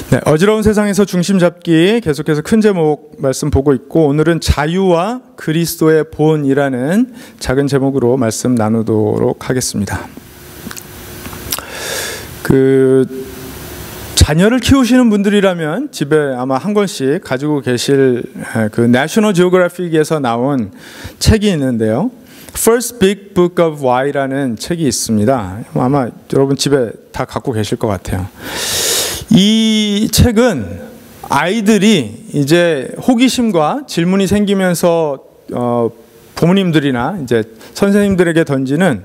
네, 어지러운 세상에서 중심 잡기 계속해서 큰 제목 말씀 보고 있고, 오늘은 자유와 그리스도의 본이라는 작은 제목으로 말씀 나누도록 하겠습니다. 자녀를 키우시는 분들이라면 집에 아마 한 권씩 가지고 계실 그 내셔널 지오그래픽에서 나온 책이 있는데요. First Big Book of Why라는 책이 있습니다. 아마 여러분 집에 다 갖고 계실 것 같아요. 이 책은 아이들이 이제 호기심과 질문이 생기면서 부모님들이나 이제 선생님들에게 던지는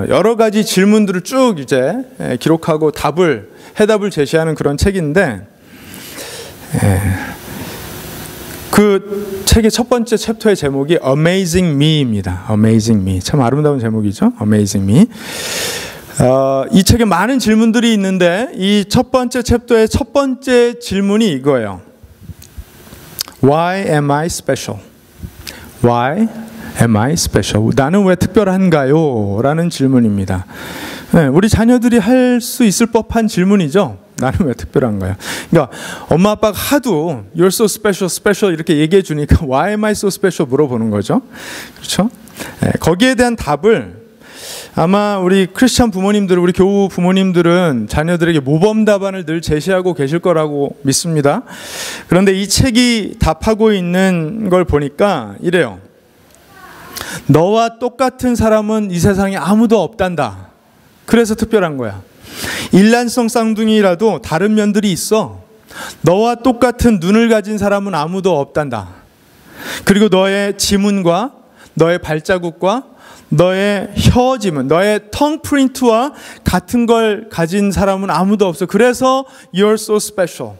여러 가지 질문들을 쭉 이제 기록하고 해답을 제시하는 그런 책인데, 그 책의 첫 번째 챕터의 제목이 Amazing Me입니다. Amazing Me. 참 아름다운 제목이죠. Amazing Me. 이 책에 많은 질문들이 있는데, 이 첫 번째 챕터의 첫 번째 질문이 이거예요. Why am I special? Why am I special? 나는 왜 특별한가요? 라는 질문입니다. 네, 우리 자녀들이 할 수 있을 법한 질문이죠. 나는 왜 특별한가요? 그러니까 엄마 아빠가 하도 You're so special, special 이렇게 얘기해 주니까 Why am I so special? 물어보는 거죠. 그렇죠? 네, 거기에 대한 답을 아마 우리 크리스찬 부모님들, 우리 교우 부모님들은 자녀들에게 모범 답안을 늘 제시하고 계실 거라고 믿습니다. 그런데 이 책이 답하고 있는 걸 보니까 이래요. 너와 똑같은 사람은 이 세상에 아무도 없단다. 그래서 특별한 거야. 일란성 쌍둥이라도 다른 면들이 있어. 너와 똑같은 눈을 가진 사람은 아무도 없단다. 그리고 너의 지문과 너의 발자국과 너의 혀 지문, 너의 텅 프린트와 같은 걸 가진 사람은 아무도 없어. 그래서 You're so special.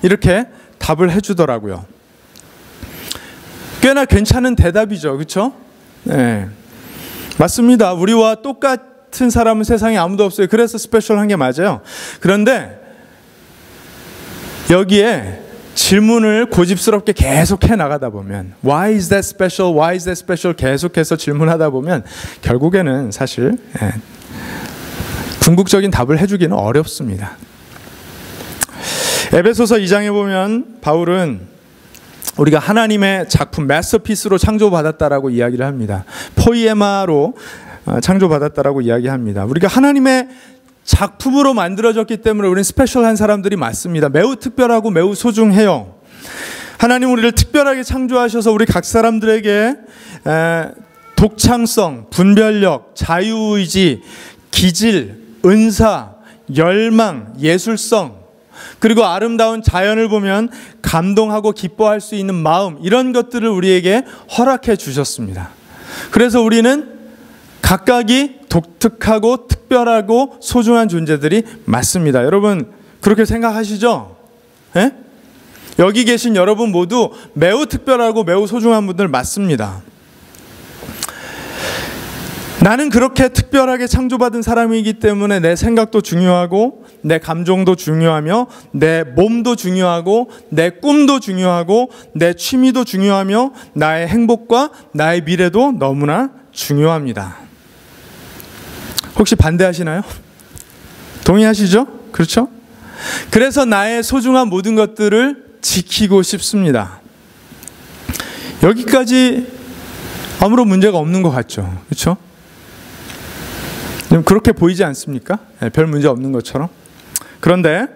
이렇게 답을 해주더라고요. 꽤나 괜찮은 대답이죠. 그렇죠? 네, 맞습니다. 우리와 똑같은 사람은 세상에 아무도 없어요. 그래서 스페셜한 게 맞아요. 그런데 여기에 질문을 고집스럽게 계속해 나가다 보면 Why is that special? Why is that special? 계속해서 질문하다 보면 결국에는 사실 궁극적인 답을 해주기는 어렵습니다. 에베소서 2장에 보면 바울은 우리가 하나님의 작품 마스터피스로 창조받았다라고 이야기를 합니다. 포이에마로 창조받았다라고 이야기합니다. 우리가 하나님의 작품으로 만들어졌기 때문에 우리는 스페셜한 사람들이 맞습니다. 매우 특별하고 매우 소중해요. 하나님 우리를 특별하게 창조하셔서 우리 각 사람들에게 독창성, 분별력, 자유의지, 기질, 은사, 열망, 예술성, 그리고 아름다운 자연을 보면 감동하고 기뻐할 수 있는 마음, 이런 것들을 우리에게 허락해 주셨습니다. 그래서 우리는 각각이 독특하고 특별하고 소중한 존재들이 맞습니다. 여러분 그렇게 생각하시죠? 예? 여기 계신 여러분 모두 매우 특별하고 매우 소중한 분들 맞습니다. 나는 그렇게 특별하게 창조받은 사람이기 때문에 내 생각도 중요하고 내 감정도 중요하며 내 몸도 중요하고 내 꿈도 중요하고 내 취미도 중요하며 나의 행복과 나의 미래도 너무나 중요합니다. 혹시 반대하시나요? 동의하시죠? 그렇죠? 그래서 나의 소중한 모든 것들을 지키고 싶습니다. 여기까지 아무런 문제가 없는 것 같죠? 그렇죠? 그렇게 보이지 않습니까? 별 문제 없는 것처럼. 그런데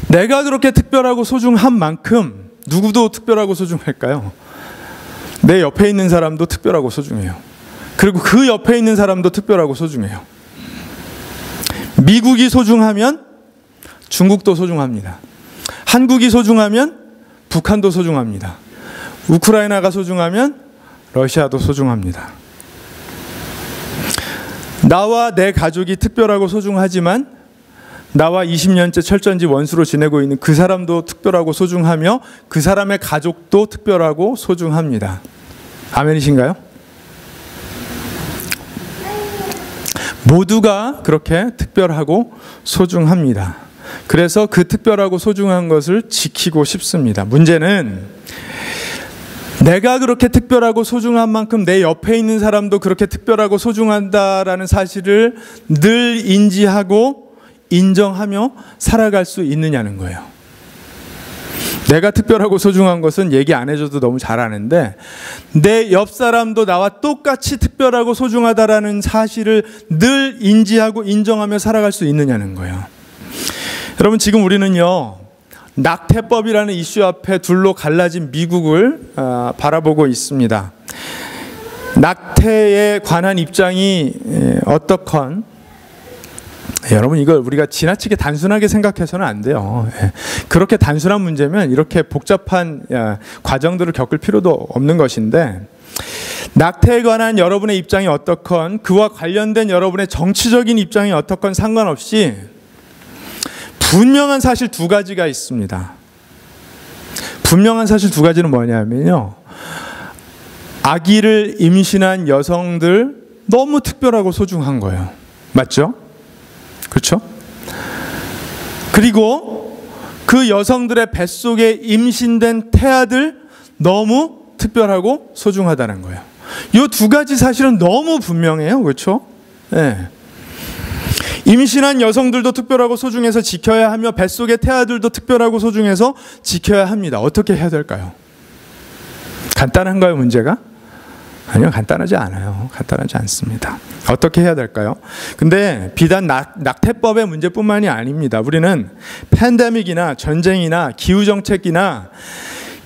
내가 그렇게 특별하고 소중한 만큼 누구도 특별하고 소중할까요? 내 옆에 있는 사람도 특별하고 소중해요. 그리고 그 옆에 있는 사람도 특별하고 소중해요. 미국이 소중하면 중국도 소중합니다. 한국이 소중하면 북한도 소중합니다. 우크라이나가 소중하면 러시아도 소중합니다. 나와 내 가족이 특별하고 소중하지만 나와 20년째 철전지 원수로 지내고 있는 그 사람도 특별하고 소중하며 그 사람의 가족도 특별하고 소중합니다. 아멘이신가요? 모두가 그렇게 특별하고 소중합니다. 그래서 그 특별하고 소중한 것을 지키고 싶습니다. 문제는 내가 그렇게 특별하고 소중한 만큼 내 옆에 있는 사람도 그렇게 특별하고 소중하다라는 사실을 늘 인지하고 인정하며 살아갈 수 있느냐는 거예요. 내가 특별하고 소중한 것은 얘기 안 해줘도 너무 잘 아는데 내 옆 사람도 나와 똑같이 특별하고 소중하다라는 사실을 늘 인지하고 인정하며 살아갈 수 있느냐는 거예요. 여러분, 지금 우리는요, 낙태법이라는 이슈 앞에 둘로 갈라진 미국을 바라보고 있습니다. 낙태에 관한 입장이 어떻건 여러분, 이걸 우리가 지나치게 단순하게 생각해서는 안 돼요. 그렇게 단순한 문제면 이렇게 복잡한 과정들을 겪을 필요도 없는 것인데, 낙태에 관한 여러분의 입장이 어떻건 그와 관련된 여러분의 정치적인 입장이 어떻건 상관없이 분명한 사실 두 가지가 있습니다. 분명한 사실 두 가지는 뭐냐면요, 아기를 임신한 여성들 너무 특별하고 소중한 거예요. 맞죠? 그렇죠? 그리고 그 여성들의 뱃속에 임신된 태아들 너무 특별하고 소중하다는 거예요. 이 두 가지 사실은 너무 분명해요. 그렇죠? 네. 임신한 여성들도 특별하고 소중해서 지켜야 하며 뱃속의 태아들도 특별하고 소중해서 지켜야 합니다. 어떻게 해야 될까요? 간단한가요, 문제가? 아니요, 간단하지 않아요. 간단하지 않습니다. 어떻게 해야 될까요? 근데 비단 낙태법의 문제뿐만이 아닙니다. 우리는 팬데믹이나 전쟁이나 기후정책이나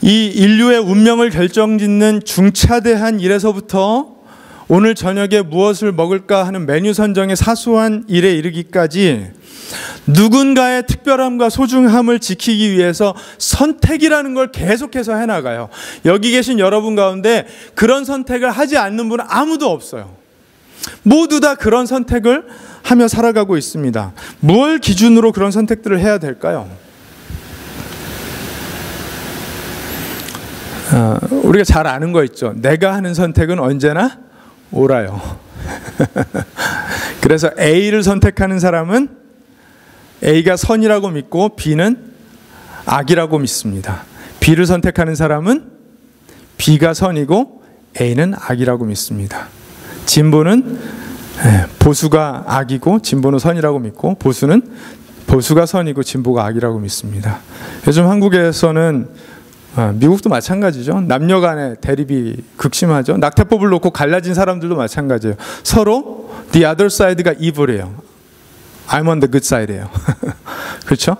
이 인류의 운명을 결정짓는 중차대한 일에서부터 오늘 저녁에 무엇을 먹을까 하는 메뉴 선정의 사소한 일에 이르기까지 누군가의 특별함과 소중함을 지키기 위해서 선택이라는 걸 계속해서 해나가요. 여기 계신 여러분 가운데 그런 선택을 하지 않는 분은 아무도 없어요. 모두 다 그런 선택을 하며 살아가고 있습니다. 뭘 기준으로 그런 선택들을 해야 될까요? 우리가 잘 아는 거 있죠. 내가 하는 선택은 언제나 옳아요. 그래서 A를 선택하는 사람은 A가 선이라고 믿고 B는 악이라고 믿습니다. B를 선택하는 사람은 B가 선이고 A는 악이라고 믿습니다. 진보는 보수가 악이고 진보는 선이라고 믿고 보수는 보수가 선이고 진보가 악이라고 믿습니다. 요즘 한국에서는 미국도 마찬가지죠. 남녀 간의 대립이 극심하죠. 낙태법을 놓고 갈라진 사람들도 마찬가지예요. 서로 the other side가 evil이에요. I'm on the good side예요. 그렇죠?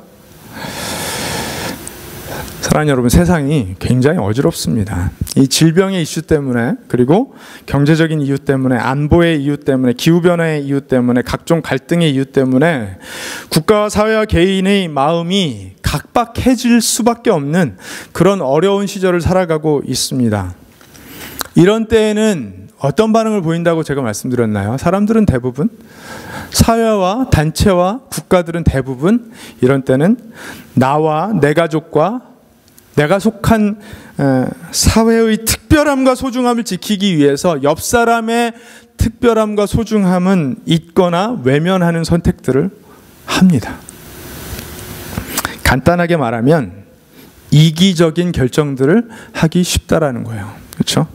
사랑하는 여러분, 세상이 굉장히 어지럽습니다. 이 질병의 이슈 때문에, 그리고 경제적인 이유 때문에, 안보의 이유 때문에, 기후변화의 이유 때문에, 각종 갈등의 이유 때문에 국가와 사회와 개인의 마음이 각박해질 수밖에 없는 그런 어려운 시절을 살아가고 있습니다. 이런 때에는 어떤 반응을 보인다고 제가 말씀드렸나요? 사람들은 대부분, 사회와 단체와 국가들은 대부분 이런 때는 나와 내 가족과 내가 속한 사회의 특별함과 소중함을 지키기 위해서 옆 사람의 특별함과 소중함은 잊거나 외면하는 선택들을 합니다. 간단하게 말하면 이기적인 결정들을 하기 쉽다라는 거예요. 그렇죠?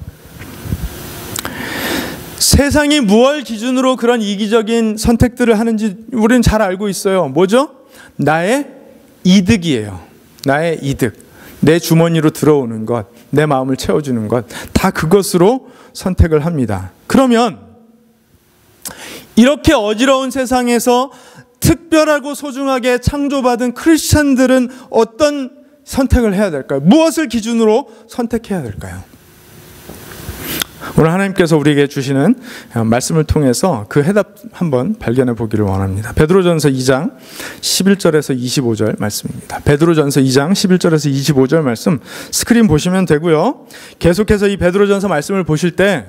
세상이 무엇을 기준으로 그런 이기적인 선택들을 하는지 우리는 잘 알고 있어요. 뭐죠? 나의 이득이에요. 나의 이득. 내 주머니로 들어오는 것, 내 마음을 채워주는 것, 다 그것으로 선택을 합니다. 그러면 이렇게 어지러운 세상에서 특별하고 소중하게 창조받은 크리스찬들은 어떤 선택을 해야 될까요? 무엇을 기준으로 선택해야 될까요? 오늘 하나님께서 우리에게 주시는 말씀을 통해서 그 해답 한번 발견해 보기를 원합니다. 베드로전서 2장 11절에서 25절 말씀입니다. 베드로전서 2장 11절에서 25절 말씀 스크린 보시면 되고요. 계속해서 이 베드로전서 말씀을 보실 때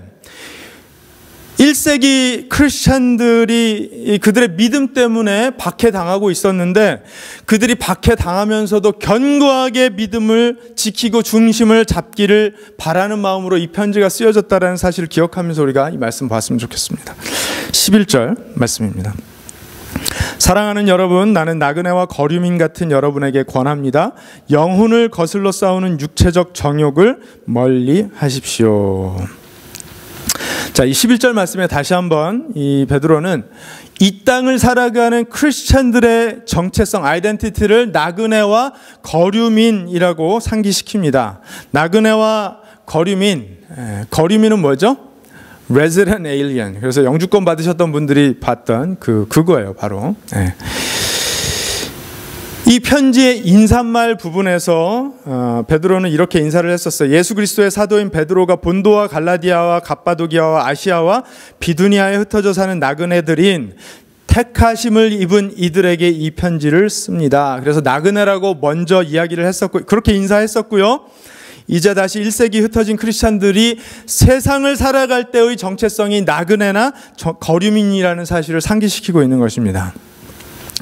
1세기 크리스찬들이 그들의 믿음 때문에 박해당하고 있었는데 그들이 박해당하면서도 견고하게 믿음을 지키고 중심을 잡기를 바라는 마음으로 이 편지가 쓰여졌다는 사실을 기억하면서 우리가 이 말씀 봤으면 좋겠습니다. 11절 말씀입니다. 사랑하는 여러분, 나는 나그네와 거류민 같은 여러분에게 권합니다. 영혼을 거슬러 싸우는 육체적 정욕을 멀리 하십시오. 자, 이 11절 말씀에 다시 한번 이 베드로는 이 땅을 살아가는 크리스찬들의 정체성, 아이덴티티를 나그네와 거류민이라고 상기시킵니다. 나그네와 거류민은 뭐죠? Resident Alien. 그래서 영주권 받으셨던 분들이 봤던 그거예요, 바로. 이 편지의 인사말 부분에서 베드로는 이렇게 인사를 했었어요. 예수 그리스도의 사도인 베드로가 본도와 갈라디아와 갑바도기아와 아시아와 비두니아에 흩어져 사는 나그네들인 택하심을 입은 이들에게 이 편지를 씁니다. 그래서 나그네라고 먼저 이야기를 했었고, 그렇게 인사했었고요. 이제 다시 1세기 흩어진 크리스찬들이 세상을 살아갈 때의 정체성이 나그네나 거류민이라는 사실을 상기시키고 있는 것입니다.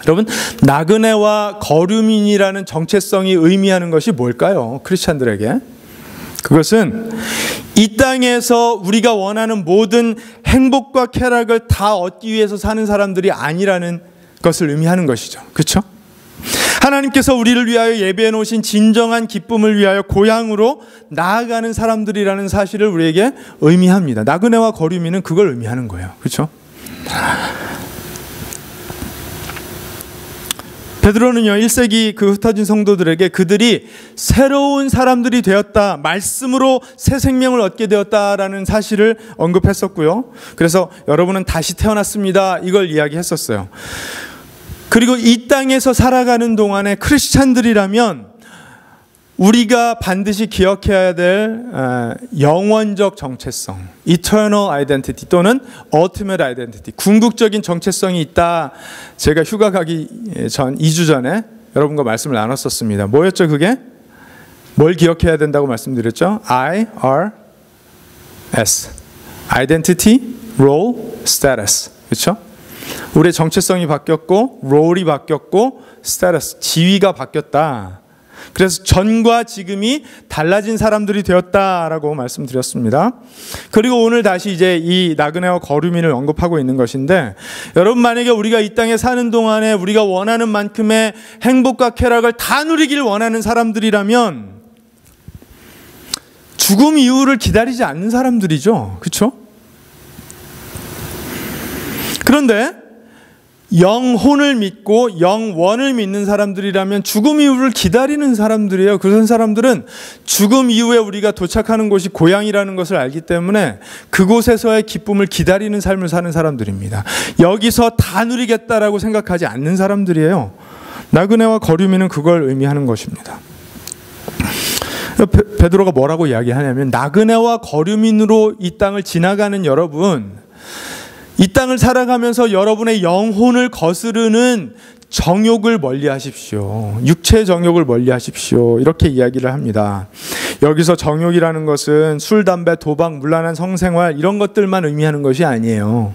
여러분, 나그네와 거류민이라는 정체성이 의미하는 것이 뭘까요? 크리스찬들에게. 그것은 이 땅에서 우리가 원하는 모든 행복과 쾌락을 다 얻기 위해서 사는 사람들이 아니라는 것을 의미하는 것이죠. 그렇죠? 하나님께서 우리를 위하여 예배해 놓으신 진정한 기쁨을 위하여 고향으로 나아가는 사람들이라는 사실을 우리에게 의미합니다. 나그네와 거류민은 그걸 의미하는 거예요. 그렇죠? 베드로는요, 1세기 그 흩어진 성도들에게 그들이 새로운 사람들이 되었다, 말씀으로 새 생명을 얻게 되었다라는 사실을 언급했었고요. 그래서 여러분은 다시 태어났습니다, 이걸 이야기했었어요. 그리고 이 땅에서 살아가는 동안에 크리스찬들이라면 우리가 반드시 기억해야 될 영원적 정체성, eternal identity 또는 ultimate identity, 궁극적인 정체성이 있다. 제가 휴가 가기 전 2주 전에 여러분과 말씀을 나눴었습니다. 뭐였죠 그게? 뭘 기억해야 된다고 말씀드렸죠? IRS, identity, role, status. 그렇죠? 우리의 정체성이 바뀌었고, 롤이 바뀌었고, 스테이터스, 지위가 바뀌었다. 그래서 전과 지금이 달라진 사람들이 되었다라고 말씀드렸습니다. 그리고 오늘 다시 이제 이 나그네와 거류민을 언급하고 있는 것인데, 여러분, 만약에 우리가 이 땅에 사는 동안에 우리가 원하는 만큼의 행복과 쾌락을 다 누리길 원하는 사람들이라면 죽음 이후를 기다리지 않는 사람들이죠. 그렇죠? 그런데 영혼을 믿고 영원을 믿는 사람들이라면 죽음 이후를 기다리는 사람들이에요. 그런 사람들은 죽음 이후에 우리가 도착하는 곳이 고향이라는 것을 알기 때문에 그곳에서의 기쁨을 기다리는 삶을 사는 사람들입니다. 여기서 다 누리겠다라고 생각하지 않는 사람들이에요. 나그네와 거류민은 그걸 의미하는 것입니다. 베드로가 뭐라고 이야기하냐면, 나그네와 거류민으로 이 땅을 지나가는 여러분, 이 땅을 살아가면서 여러분의 영혼을 거스르는 정욕을 멀리하십시오. 육체의 정욕을 멀리하십시오. 이렇게 이야기를 합니다. 여기서 정욕이라는 것은 술, 담배, 도박, 문란한 성생활 이런 것들만 의미하는 것이 아니에요.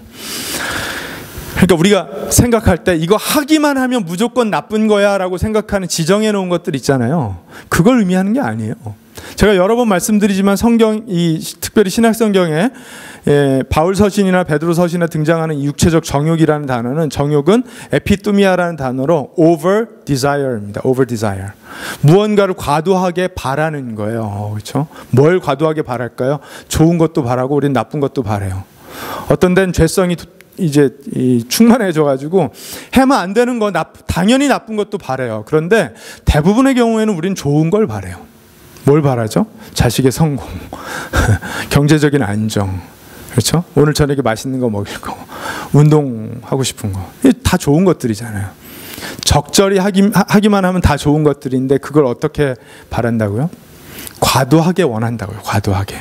그러니까 우리가 생각할 때 이거 하기만 하면 무조건 나쁜 거야 라고 생각하는 지정해 놓은 것들 있잖아요. 그걸 의미하는 게 아니에요. 제가 여러 번 말씀드리지만 특별히 신약성경에 바울 서신이나 베드로 서신에 등장하는 이 육체적 정욕이라는 단어는, 정욕은 에피뚜미아라는 단어로 over desire입니다. over desire. 무언가를 과도하게 바라는 거예요. 그렇죠? 뭘 과도하게 바랄까요? 좋은 것도 바라고 우리는 나쁜 것도 바라요. 어떤 데는 죄성이 이제 충만해져 가지고 해면 안 되는 거 당연히 나쁜 것도 바라요. 그런데 대부분의 경우에는 우리는 좋은 걸 바라요. 뭘 바라죠? 자식의 성공, 경제적인 안정, 그렇죠? 오늘 저녁에 맛있는 거 먹을 거, 운동하고 싶은 거, 다 좋은 것들이잖아요. 적절히 하기만 하면 다 좋은 것들인데 그걸 어떻게 바란다고요? 과도하게 원한다고요. 과도하게.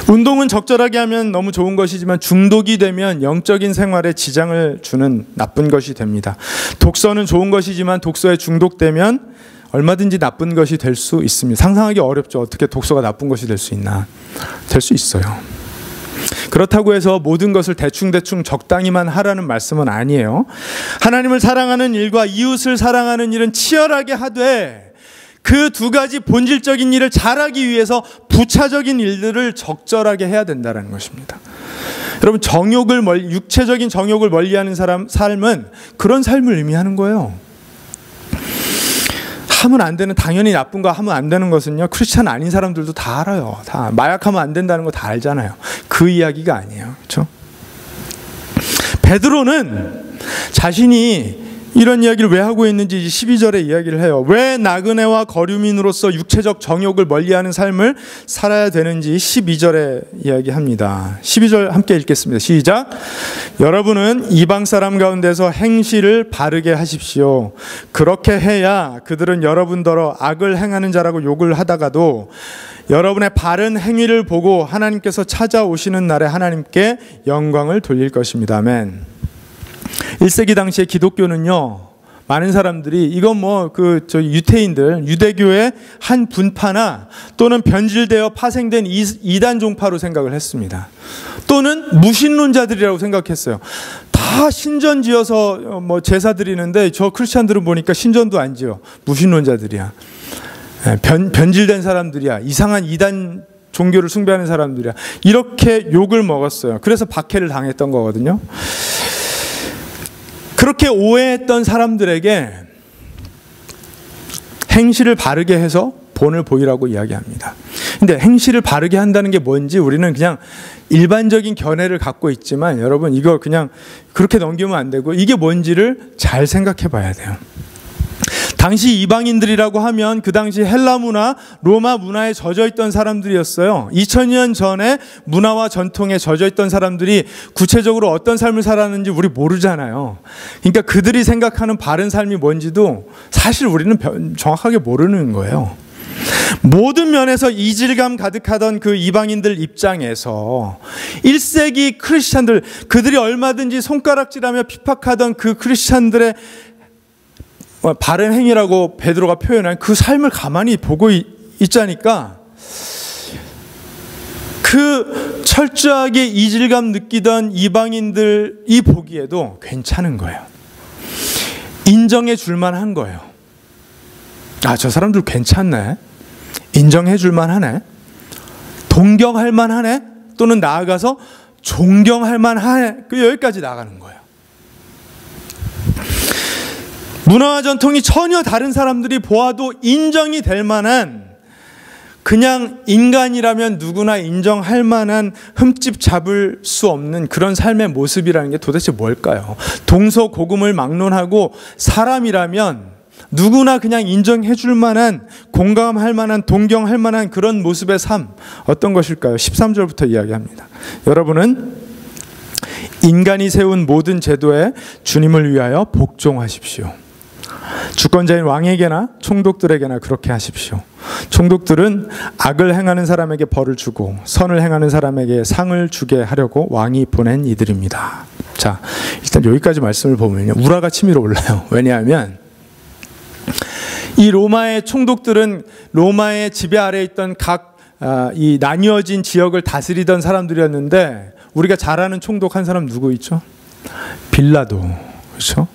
운동은 적절하게 하면 너무 좋은 것이지만 중독이 되면 영적인 생활에 지장을 주는 나쁜 것이 됩니다. 독서는 좋은 것이지만 독서에 중독되면 얼마든지 나쁜 것이 될 수 있습니다. 상상하기 어렵죠. 어떻게 독서가 나쁜 것이 될 수 있나? 될 수 있어요. 그렇다고 해서 모든 것을 대충 적당히만 하라는 말씀은 아니에요. 하나님을 사랑하는 일과 이웃을 사랑하는 일은 치열하게 하되 그 두 가지 본질적인 일을 잘하기 위해서 부차적인 일들을 적절하게 해야 된다는 것입니다. 여러분, 육체적인 정욕을 멀리하는 삶은 그런 삶을 의미하는 거예요. 하면 안 되는, 당연히 나쁜 거 하면 안 되는 것은요, 크리스찬 아닌 사람들도 다 알아요. 다 마약하면 안 된다는 거 다 알잖아요. 그 이야기가 아니에요. 그렇죠? 베드로는 자신이 이런 이야기를 왜 하고 있는지 12절에 이야기를 해요. 왜 나그네와 거류민으로서 육체적 정욕을 멀리하는 삶을 살아야 되는지 12절에 이야기합니다. 12절 함께 읽겠습니다. 시작. 여러분은 이방 사람 가운데서 행실을 바르게 하십시오. 그렇게 해야 그들은 여러분더러 악을 행하는 자라고 욕을 하다가도 여러분의 바른 행위를 보고 하나님께서 찾아오시는 날에 하나님께 영광을 돌릴 것입니다. 아멘. 1세기 당시에 기독교는요, 많은 사람들이 이건 유태인들, 유대교의 한 분파나 또는 변질되어 파생된 이단 종파로 생각을 했습니다. 또는 무신론자들이라고 생각했어요. 다 신전 지어서 제사 드리는데 저 크리스찬들은 보니까 신전도 안 지어. 무신론자들이야. 변질된 사람들이야. 이상한 이단 종교를 숭배하는 사람들이야. 이렇게 욕을 먹었어요. 그래서 박해를 당했던 거거든요. 그렇게 오해했던 사람들에게 행실을 바르게 해서 본을 보이라고 이야기합니다. 근데 행실을 바르게 한다는 게 뭔지 우리는 그냥 일반적인 견해를 갖고 있지만 여러분 이거 그냥 그렇게 넘기면 안 되고 이게 뭔지를 잘 생각해 봐야 돼요. 당시 이방인들이라고 하면 그 당시 헬라 문화, 로마 문화에 젖어있던 사람들이었어요. 2000년 전에 문화와 전통에 젖어있던 사람들이 구체적으로 어떤 삶을 살았는지 우리 모르잖아요. 그러니까 그들이 생각하는 바른 삶이 뭔지도 사실 우리는 정확하게 모르는 거예요. 모든 면에서 이질감 가득하던 그 이방인들 입장에서 1세기 크리스찬들, 그들이 얼마든지 손가락질하며 핍박하던 그 크리스찬들의 바른 행위라고 베드로가 표현한 그 삶을 가만히 보고 있자니까 그 철저하게 이질감 느끼던 이방인들이 보기에도 괜찮은 거예요. 인정해 줄만 한 거예요. 아, 저 사람들 괜찮네. 인정해 줄만 하네. 동경할 만하네. 또는 나아가서 존경할 만하네. 여기까지 나가는 거예요. 문화와 전통이 전혀 다른 사람들이 보아도 인정이 될 만한, 그냥 인간이라면 누구나 인정할 만한 흠집 잡을 수 없는 그런 삶의 모습이라는 게 도대체 뭘까요? 동서고금을 막론하고 사람이라면 누구나 그냥 인정해 줄 만한, 공감할 만한, 동경할 만한 그런 모습의 삶, 어떤 것일까요? 13절부터 이야기합니다. 여러분은 인간이 세운 모든 제도에 주님을 위하여 복종하십시오. 주권자인 왕에게나 총독들에게나 그렇게 하십시오. 총독들은 악을 행하는 사람에게 벌을 주고 선을 행하는 사람에게 상을 주게 하려고 왕이 보낸 이들입니다. 자, 일단 여기까지 말씀을 보면요, 우라가 치밀어 올라요. 왜냐하면 이 로마의 총독들은 로마의 지배 아래에 있던 각 이 나뉘어진 지역을 다스리던 사람들이었는데, 우리가 잘 아는 총독 한 사람 누구 있죠? 빌라도. 그렇죠?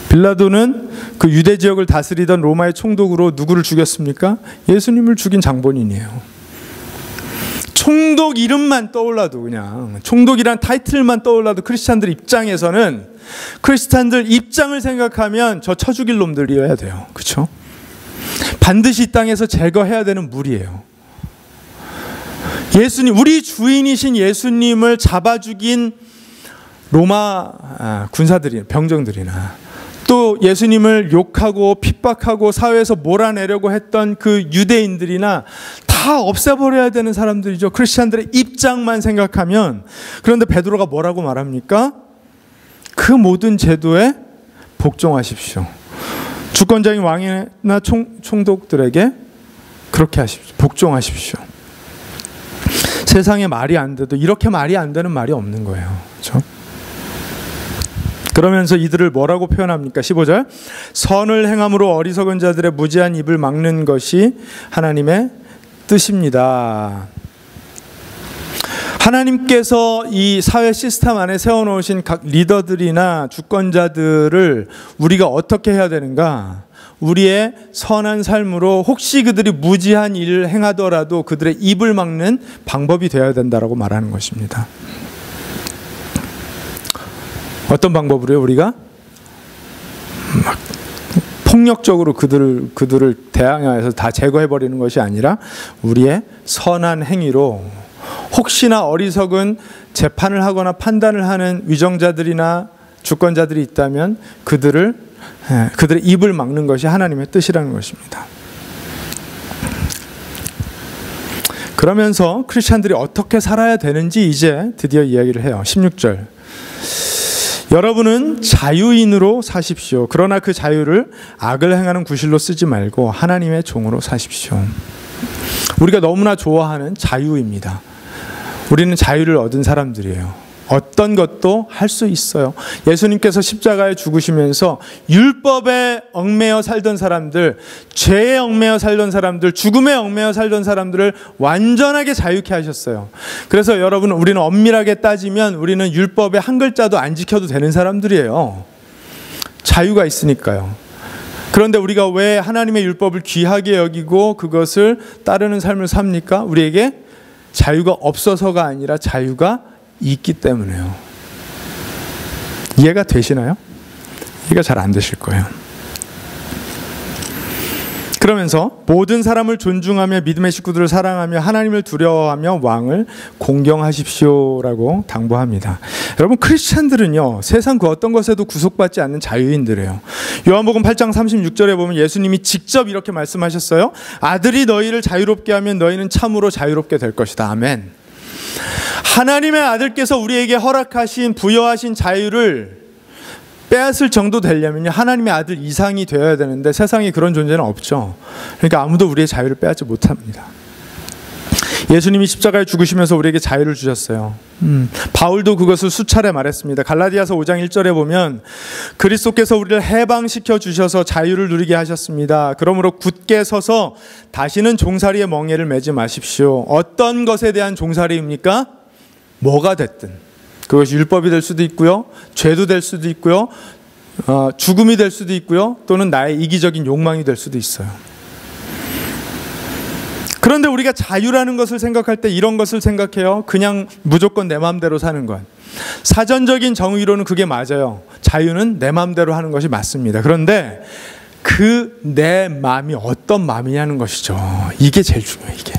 빌라도는 그 유대 지역을 다스리던 로마의 총독으로 누구를 죽였습니까? 예수님을 죽인 장본인이에요. 총독 이름만 떠올라도, 그냥 총독이란 타이틀만 떠올라도 크리스찬들 입장에서는, 크리스찬들 입장을 생각하면 저 쳐 죽일 놈들이어야 돼요. 그렇죠? 반드시 이 땅에서 제거해야 되는 무리예요. 예수님, 우리 주인이신 예수님을 잡아 죽인 로마 군사들이, 병정들이나 또 예수님을 욕하고 핍박하고 사회에서 몰아내려고 했던 그 유대인들이나 다 없애버려야 되는 사람들이죠. 크리스찬들의 입장만 생각하면. 그런데 베드로가 뭐라고 말합니까? 그 모든 제도에 복종하십시오. 주권자인 왕이나 총독들에게 그렇게 하십시오. 복종하십시오. 세상에 말이 안 돼도 이렇게 말이 안 되는 말이 없는 거예요. 그렇죠? 그러면서 이들을 뭐라고 표현합니까? 15절. 선을 행함으로 어리석은 자들의 무지한 입을 막는 것이 하나님의 뜻입니다. 하나님께서 이 사회 시스템 안에 세워놓으신 각 리더들이나 주권자들을 우리가 어떻게 해야 되는가? 우리의 선한 삶으로 혹시 그들이 무지한 일을 행하더라도 그들의 입을 막는 방법이 되어야 된다라고 말하는 것입니다. 어떤 방법으로요? 우리가 막 폭력적으로 그들을 대항해서 다 제거해버리는 것이 아니라 우리의 선한 행위로 혹시나 어리석은 재판을 하거나 판단을 하는 위정자들이나 주권자들이 있다면 그들의 입을 막는 것이 하나님의 뜻이라는 것입니다. 그러면서 크리스찬들이 어떻게 살아야 되는지 이제 드디어 이야기를 해요. 16절. 여러분은 자유인으로 사십시오. 그러나 그 자유를 악을 행하는 구실로 쓰지 말고 하나님의 종으로 사십시오. 우리가 너무나 좋아하는 자유입니다. 우리는 자유를 얻은 사람들이에요. 어떤 것도 할 수 있어요. 예수님께서 십자가에 죽으시면서 율법에 얽매여 살던 사람들, 죄에 얽매여 살던 사람들, 죽음에 얽매여 살던 사람들을 완전하게 자유케 하셨어요. 그래서 여러분, 우리는 엄밀하게 따지면 우리는 율법의 한 글자도 안 지켜도 되는 사람들이에요. 자유가 있으니까요. 그런데 우리가 왜 하나님의 율법을 귀하게 여기고 그것을 따르는 삶을 삽니까? 우리에게 자유가 없어서가 아니라 자유가 있기 때문에요. 이해가 되시나요? 이해가 잘 안 되실 거예요. 그러면서 모든 사람을 존중하며 믿음의 식구들을 사랑하며 하나님을 두려워하며 왕을 공경하십시오라고 당부합니다. 여러분, 크리스찬들은요, 세상 그 어떤 것에도 구속받지 않는 자유인들이에요. 요한복음 8장 36절에 보면 예수님이 직접 이렇게 말씀하셨어요. 아들이 너희를 자유롭게 하면 너희는 참으로 자유롭게 될 것이다. 아멘. 하나님의 아들께서 우리에게 허락하신, 부여하신 자유를 빼앗을 정도 되려면 하나님의 아들 이상이 되어야 되는데 세상에 그런 존재는 없죠. 그러니까 아무도 우리의 자유를 빼앗지 못합니다. 예수님이 십자가에 죽으시면서 우리에게 자유를 주셨어요. 바울도 그것을 수차례 말했습니다. 갈라디아서 5장 1절에 보면 그리스도께서 우리를 해방시켜 주셔서 자유를 누리게 하셨습니다. 그러므로 굳게 서서 다시는 종살이의 멍에를 매지 마십시오. 어떤 것에 대한 종살이입니까? 뭐가 됐든. 그것이 율법이 될 수도 있고요, 죄도 될 수도 있고요, 죽음이 될 수도 있고요, 또는 나의 이기적인 욕망이 될 수도 있어요. 그런데 우리가 자유라는 것을 생각할 때 이런 것을 생각해요. 그냥 무조건 내 마음대로 사는 것. 사전적인 정의로는 그게 맞아요. 자유는 내 마음대로 하는 것이 맞습니다. 그런데 그 내 마음이 어떤 마음이냐는 것이죠. 이게 제일 중요해요. 이게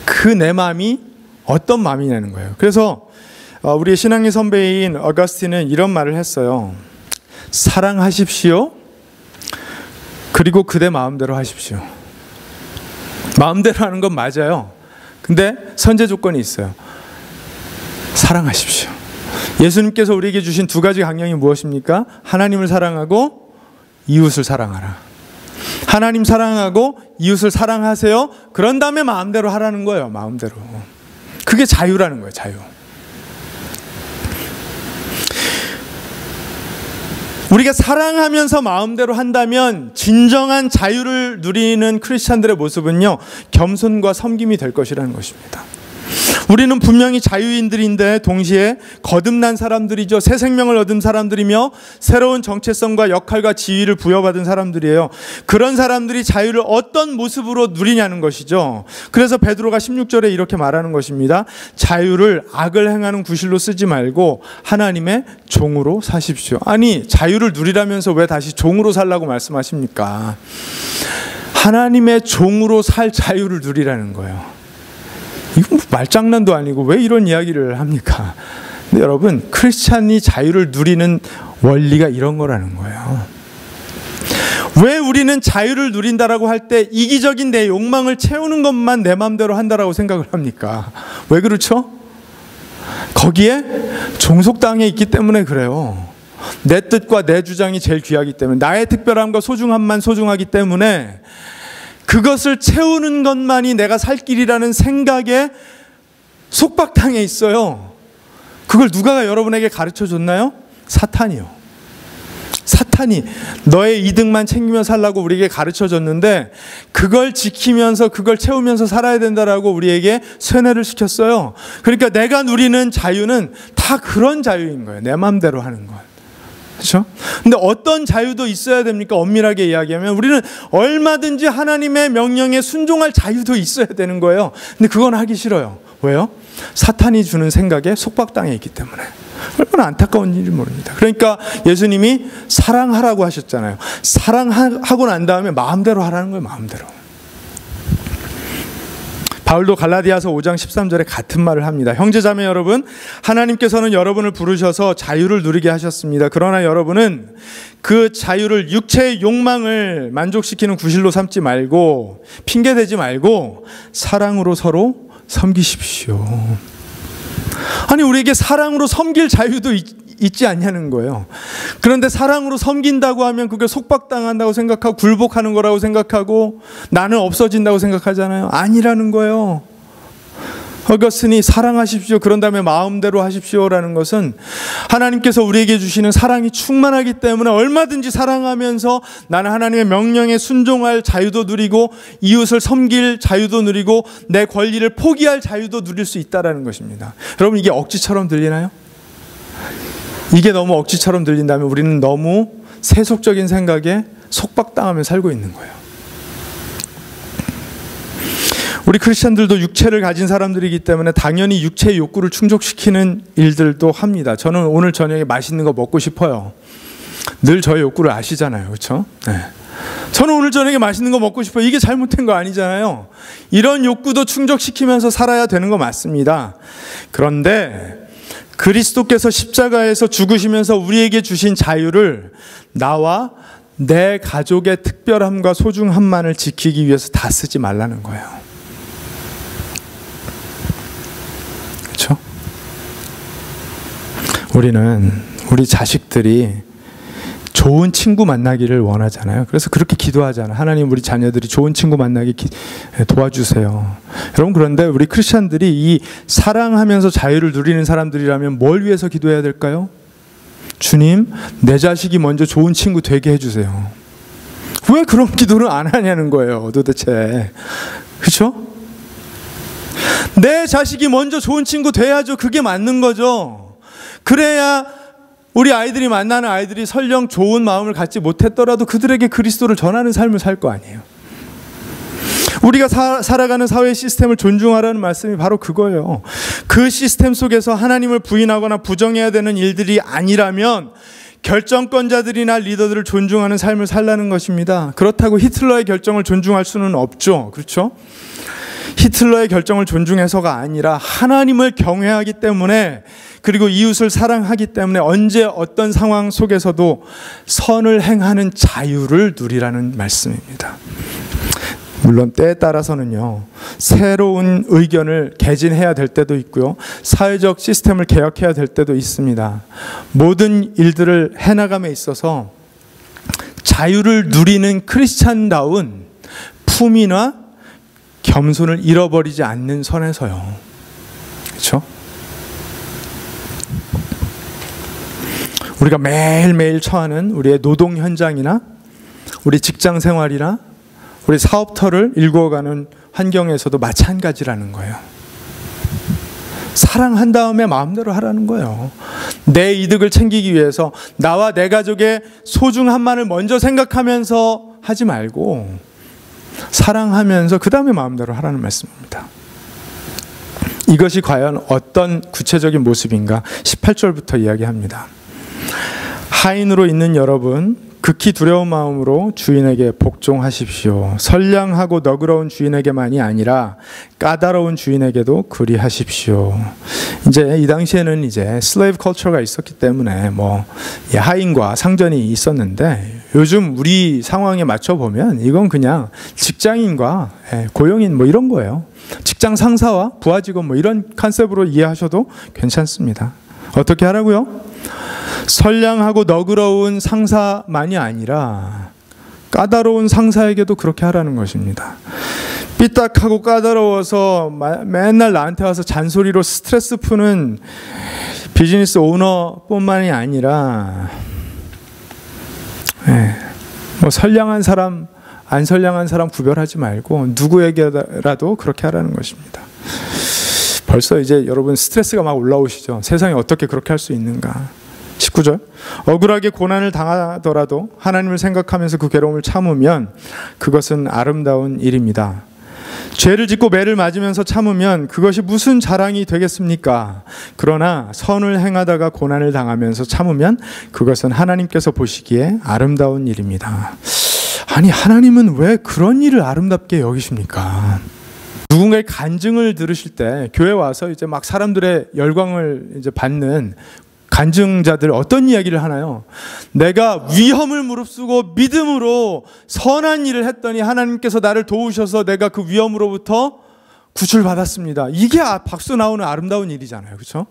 그 내 마음이 어떤 마음이냐는 거예요. 그래서 우리의 신앙의 선배인 어거스틴은 이런 말을 했어요. 사랑하십시오. 그리고 그대 마음대로 하십시오. 마음대로 하는 건 맞아요. 근데 선제 조건이 있어요. 사랑하십시오. 예수님께서 우리에게 주신 두 가지 강령이 무엇입니까? 하나님을 사랑하고 이웃을 사랑하라. 하나님 사랑하고 이웃을 사랑하세요. 그런 다음에 마음대로 하라는 거예요. 마음대로. 그게 자유라는 거예요. 자유. 우리가 사랑하면서 마음대로 한다면 진정한 자유를 누리는 크리스찬들의 모습은요, 겸손과 섬김이 될 것이라는 것입니다. 우리는 분명히 자유인들인데 동시에 거듭난 사람들이죠. 새 생명을 얻은 사람들이며 새로운 정체성과 역할과 지위를 부여받은 사람들이에요. 그런 사람들이 자유를 어떤 모습으로 누리냐는 것이죠. 그래서 베드로가 16절에 이렇게 말하는 것입니다. 자유를 악을 행하는 구실로 쓰지 말고 하나님의 종으로 사십시오. 아니, 자유를 누리라면서 왜 다시 종으로 살라고 말씀하십니까? 하나님의 종으로 살 자유를 누리라는 거예요. 이건 말장난도 아니고 왜 이런 이야기를 합니까? 근데 여러분, 크리스찬이 자유를 누리는 원리가 이런 거라는 거예요. 왜 우리는 자유를 누린다라고 할 때 이기적인 내 욕망을 채우는 것만 내 마음대로 한다라고 생각을 합니까? 왜 그렇죠? 거기에 종속당해 있기 때문에 그래요. 내 뜻과 내 주장이 제일 귀하기 때문에, 나의 특별함과 소중함만 소중하기 때문에 그것을 채우는 것만이 내가 살 길이라는 생각에 속박당해 있어요. 그걸 누가 여러분에게 가르쳐 줬나요? 사탄이요. 사탄이 너의 이득만 챙기며 살라고 우리에게 가르쳐 줬는데 그걸 지키면서 그걸 채우면서 살아야 된다라고 우리에게 세뇌를 시켰어요. 그러니까 내가 누리는 자유는 다 그런 자유인 거예요. 내 마음대로 하는 것. 그렇죠? 근데 어떤 자유도 있어야 됩니까? 엄밀하게 이야기하면 우리는 얼마든지 하나님의 명령에 순종할 자유도 있어야 되는 거예요. 근데 그건 하기 싫어요. 왜요? 사탄이 주는 생각에 속박당해 있기 때문에. 얼마나 안타까운 일인지 모릅니다. 그러니까 예수님이 사랑하라고 하셨잖아요. 사랑하고 난 다음에 마음대로 하라는 거예요. 마음대로. 바울도 갈라디아서 5장 13절에 같은 말을 합니다. 형제자매 여러분, 하나님께서는 여러분을 부르셔서 자유를 누리게 하셨습니다. 그러나 여러분은 그 자유를 육체의 욕망을 만족시키는 구실로 삼지 말고, 핑계대지 말고 사랑으로 서로 섬기십시오. 아니, 우리에게 사랑으로 섬길 자유도 있지 않냐는 거예요. 그런데 사랑으로 섬긴다고 하면 그게 속박당한다고 생각하고 굴복하는 거라고 생각하고 나는 없어진다고 생각하잖아요. 아니라는 거예요. 어거스틴이 사랑하십시오, 그런 다음에 마음대로 하십시오라는 것은 하나님께서 우리에게 주시는 사랑이 충만하기 때문에 얼마든지 사랑하면서 나는 하나님의 명령에 순종할 자유도 누리고 이웃을 섬길 자유도 누리고 내 권리를 포기할 자유도 누릴 수 있다는 것입니다. 여러분, 이게 억지처럼 들리나요? 이게 너무 억지처럼 들린다면 우리는 너무 세속적인 생각에 속박당하며 살고 있는 거예요. 우리 크리스천들도 육체를 가진 사람들이기 때문에 당연히 육체의 욕구를 충족시키는 일들도 합니다. 저는 오늘 저녁에 맛있는 거 먹고 싶어요. 늘 저의 욕구를 아시잖아요. 그렇죠? 네. 저는 오늘 저녁에 맛있는 거 먹고 싶어요. 이게 잘못된 거 아니잖아요. 이런 욕구도 충족시키면서 살아야 되는 거 맞습니다. 그런데 그리스도께서 십자가에서 죽으시면서 우리에게 주신 자유를 나와 내 가족의 특별함과 소중함만을 지키기 위해서 다 쓰지 말라는 거예요. 그렇죠? 우리는 우리 자식들이 좋은 친구 만나기를 원하잖아요. 그래서 그렇게 기도하잖아요. 하나님, 우리 자녀들이 좋은 친구 만나게 도와주세요. 여러분, 그런데 우리 크리스천들이 이 사랑하면서 자유를 누리는 사람들이라면 뭘 위해서 기도해야 될까요? 주님, 내 자식이 먼저 좋은 친구 되게 해주세요. 왜 그런 기도를 안 하냐는 거예요, 도대체. 그렇죠? 내 자식이 먼저 좋은 친구 돼야죠. 그게 맞는 거죠. 그래야 우리 아이들이 만나는 아이들이 설령 좋은 마음을 갖지 못했더라도 그들에게 그리스도를 전하는 삶을 살 거 아니에요. 우리가 살아가는 사회 시스템을 존중하라는 말씀이 바로 그거예요. 그 시스템 속에서 하나님을 부인하거나 부정해야 되는 일들이 아니라면 결정권자들이나 리더들을 존중하는 삶을 살라는 것입니다. 그렇다고 히틀러의 결정을 존중할 수는 없죠. 그렇죠? 히틀러의 결정을 존중해서가 아니라 하나님을 경외하기 때문에, 그리고 이웃을 사랑하기 때문에 언제 어떤 상황 속에서도 선을 행하는 자유를 누리라는 말씀입니다. 물론 때에 따라서는요, 새로운 의견을 개진해야 될 때도 있고요, 사회적 시스템을 개혁해야 될 때도 있습니다. 모든 일들을 해나감에 있어서 자유를 누리는 크리스찬다운 품위나 겸손을 잃어버리지 않는 선에서요. 그렇죠? 우리가 매일매일 처하는 우리의 노동 현장이나 우리 직장 생활이나 우리 사업터를 일구어가는 환경에서도 마찬가지라는 거예요. 사랑한 다음에 마음대로 하라는 거예요. 내 이득을 챙기기 위해서 나와 내 가족의 소중함만을 먼저 생각하면서 하지 말고 사랑하면서 그 다음에 마음대로 하라는 말씀입니다. 이것이 과연 어떤 구체적인 모습인가? 18절부터 이야기합니다. 하인으로 있는 여러분, 극히 두려운 마음으로 주인에게 복종하십시오. 선량하고 너그러운 주인에게만이 아니라 까다로운 주인에게도 그리하십시오. 이제 이 당시에는 이제 슬레이브 컬처가 있었기 때문에 하인과 상전이 있었는데, 요즘 우리 상황에 맞춰 보면 이건 그냥 직장인과 고용인 이런 거예요. 직장 상사와 부하 직원 이런 컨셉으로 이해하셔도 괜찮습니다. 어떻게 하라고요? 선량하고 너그러운 상사만이 아니라 까다로운 상사에게도 그렇게 하라는 것입니다. 삐딱하고 까다로워서 맨날 나한테 와서 잔소리로 스트레스 푸는 비즈니스 오너뿐만이 아니라 선량한 사람, 안 선량한 사람 구별하지 말고 누구에게라도 그렇게 하라는 것입니다. 벌써 이제 여러분 스트레스가 막 올라오시죠. 세상에 어떻게 그렇게 할 수 있는가. 19절, 억울하게 고난을 당하더라도 하나님을 생각하면서 그 괴로움을 참으면 그것은 아름다운 일입니다. 죄를 짓고 매를 맞으면서 참으면 그것이 무슨 자랑이 되겠습니까? 그러나 선을 행하다가 고난을 당하면서 참으면 그것은 하나님께서 보시기에 아름다운 일입니다. 아니, 하나님은 왜 그런 일을 아름답게 여기십니까? 누군가의 간증을 들으실 때 교회 와서 이제 막 사람들의 열광을 이제 받는 간증자들 어떤 이야기를 하나요? 내가 위험을 무릅쓰고 믿음으로 선한 일을 했더니 하나님께서 나를 도우셔서 내가 그 위험으로부터 구출받았습니다. 이게 박수 나오는 아름다운 일이잖아요. 그렇죠?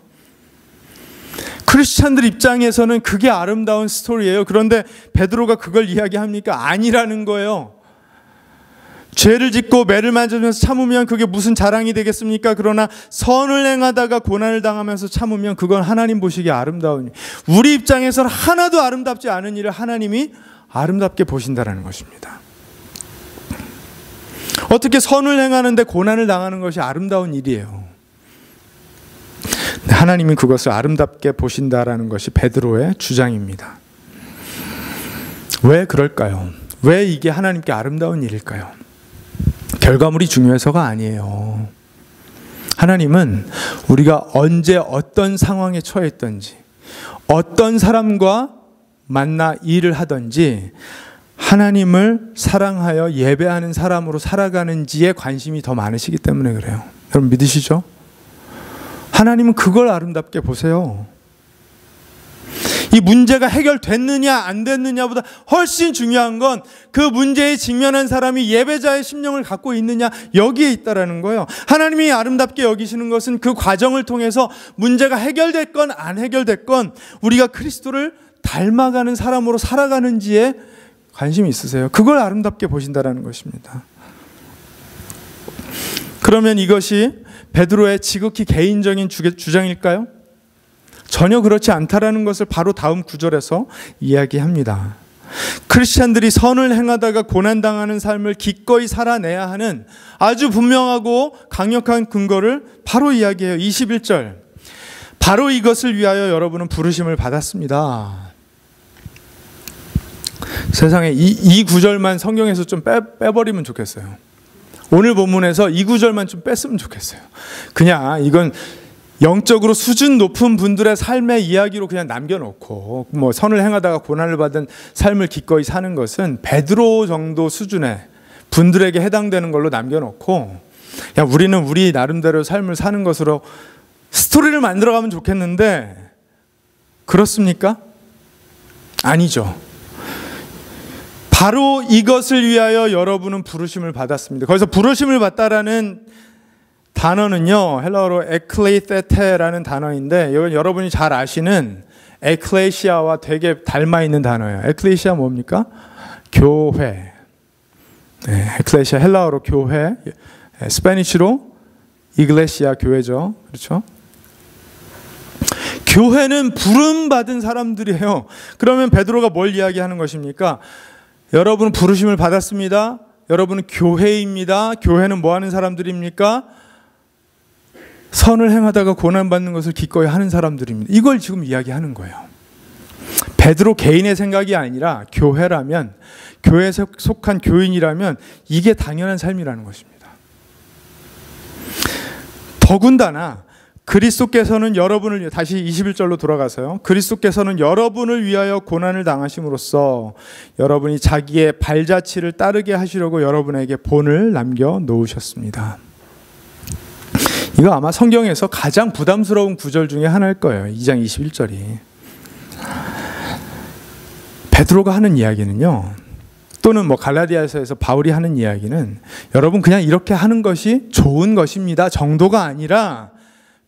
크리스찬들 입장에서는 그게 아름다운 스토리예요. 그런데 베드로가 그걸 이야기합니까? 아니라는 거예요. 죄를 짓고 매를 맞으면서 참으면 그게 무슨 자랑이 되겠습니까? 그러나 선을 행하다가 고난을 당하면서 참으면 그건 하나님 보시기에 아름다운 일. 우리 입장에서는 하나도 아름답지 않은 일을 하나님이 아름답게 보신다는 것입니다. 어떻게 선을 행하는데 고난을 당하는 것이 아름다운 일이에요. 하나님이 그것을 아름답게 보신다라는 것이 베드로의 주장입니다. 왜 그럴까요? 왜 이게 하나님께 아름다운 일일까요? 결과물이 중요해서가 아니에요. 하나님은 우리가 언제 어떤 상황에 처해 있든지 어떤 사람과 만나 일을 하든지 하나님을 사랑하여 예배하는 사람으로 살아가는지에 관심이 더 많으시기 때문에 그래요. 여러분 믿으시죠? 하나님은 그걸 아름답게 보세요. 이 문제가 해결됐느냐 안 됐느냐보다 훨씬 중요한 건 그 문제에 직면한 사람이 예배자의 심령을 갖고 있느냐 여기에 있다라는 거예요. 하나님이 아름답게 여기시는 것은 그 과정을 통해서 문제가 해결됐건 안 해결됐건 우리가 그리스도를 닮아가는 사람으로 살아가는지에 관심이 있으세요. 그걸 아름답게 보신다라는 것입니다. 그러면 이것이 베드로의 지극히 개인적인 주장일까요? 전혀 그렇지 않다라는 것을 바로 다음 구절에서 이야기합니다. 크리스찬들이 선을 행하다가 고난당하는 삶을 기꺼이 살아내야 하는 아주 분명하고 강력한 근거를 바로 이야기해요. 21절. 바로 이것을 위하여 여러분은 부르심을 받았습니다. 세상에 이 구절만 성경에서 좀 빼버리면 좋겠어요. 오늘 본문에서 이 구절만 좀 뺐으면 좋겠어요. 그냥 이건 영적으로 수준 높은 분들의 삶의 이야기로 그냥 남겨놓고 뭐 선을 행하다가 고난을 받은 삶을 기꺼이 사는 것은 베드로 정도 수준의 분들에게 해당되는 걸로 남겨놓고 그냥 우리는 우리 나름대로 삶을 사는 것으로 스토리를 만들어가면 좋겠는데 그렇습니까? 아니죠. 바로 이것을 위하여 여러분은 부르심을 받았습니다. 거기서 부르심을 받다라는 단어는요, 헬라어로 에클레이테테라는 단어인데 이건 여러분이 잘 아시는 에클레시아와 되게 닮아 있는 단어예요. 에클레시아 뭡니까? 교회. 네, 에클레시아 헬라어로 교회, 스페니쉬로 이글레시아 교회죠. 그렇죠? 교회는 부름 받은 사람들이에요. 그러면 베드로가 뭘 이야기하는 것입니까? 여러분은 부르심을 받았습니다. 여러분은 교회입니다. 교회는 뭐 하는 사람들입니까? 선을 행하다가 고난받는 것을 기꺼이 하는 사람들입니다. 이걸 지금 이야기하는 거예요. 베드로 개인의 생각이 아니라 교회라면, 교회에 속한 교인이라면 이게 당연한 삶이라는 것입니다. 더군다나 그리스도께서는 여러분을 위해, 다시 21절로 돌아가서요. 그리스도께서는 여러분을 위하여 고난을 당하심으로써 여러분이 자기의 발자취를 따르게 하시려고 여러분에게 본을 남겨 놓으셨습니다. 이거 아마 성경에서 가장 부담스러운 구절 중에 하나일 거예요. 2장 21절이. 베드로가 하는 이야기는요, 또는 뭐 갈라디아서에서 바울이 하는 이야기는 여러분 그냥 이렇게 하는 것이 좋은 것입니다 정도가 아니라,